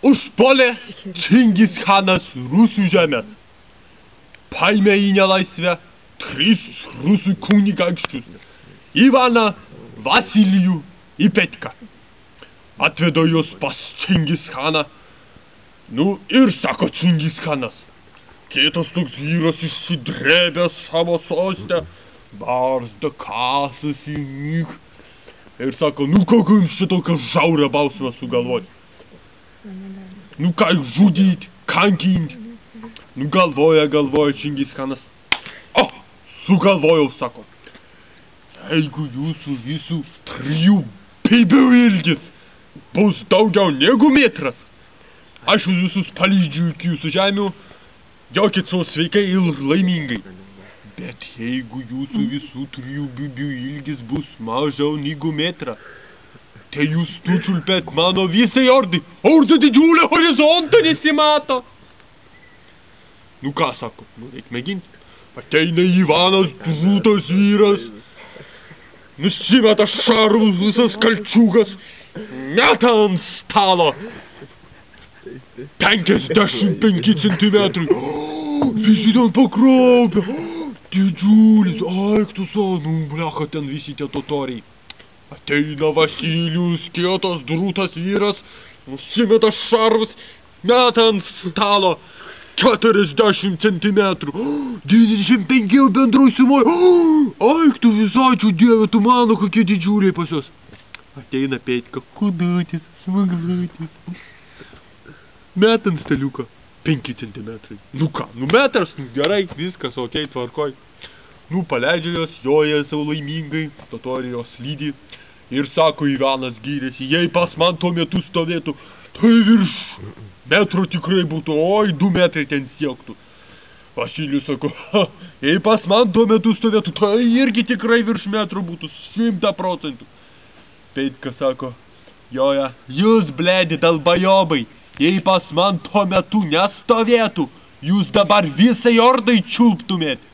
užpuolė Čingis Chanas rusų žemės. Paėmė į nelaisvę 3 rusų kunigaikščius – Ivaną, Vasilijų ir Petką. Atvedo juos pas Čingis Chaną. Nu ir sako Čingis Chanas, kitas toks vyras išsidrėbęs savo sostę, barzda kasasi nyk. Ir sako, nu kokiu jums čia tokią žiaurę bausmę sugalvoti? Nu ką žudyti, kankinti? Nu galvoja Čingis Chanas. O, sugalvojau, sako. Jeigu jūsų visų 3 pėdų ilgis bus daugiau negu metras, aš jūs visus palydžiu iki jūsų žemių, jokit savo sveikai ir laimingai. Bet jeigu jūsų visų 3 pėdų ilgis bus mažiau negu metrą, tai jūs nučiulpėt mano visai ordai, o už didžiulę horizontą nesimato. Nu ką sako, nu reik mėginti. Ateina Ivanas, drūtas vyras, nusimeta šarvus visas kalčiukas, meta ant stalo 55 centimetrai. Visi ten pakraupia, didžiulis, eik tu savo, nu blecha ten visi tie totoriai. Ateina Vasilijus, kietas, drūtas vyras, nusimeta šarvus, meta ant stalo 40 centimetrų, 95 bendroj sumoj. Eik tu visai, čia dieve, tu mano, kokie didžiuliai pas juos. Ateina Petka, kudutis, smaglutis. Met ant staliuką 5 centimetrai. Nu ką, nu metras, nu gerai, viskas, okei, tvarkoj. Nu paleidžia jos, joja savo laimingai, totorijos lydi. Ir sako, Ivanas gyrėsi, jei pas man tuo metu stovėtų, tai virš metro tikrai būtų, oi, 2 metrai ten siektų. Vasilijus sako, jei pas man tuo metu stovėtų, tai irgi tikrai virš metro būtų, 100%. Petka sako, joja, jūs bledi dalbajobai, jei pas man tuo metu nestovėtų, jūs dabar visai ordai čiulptumėt.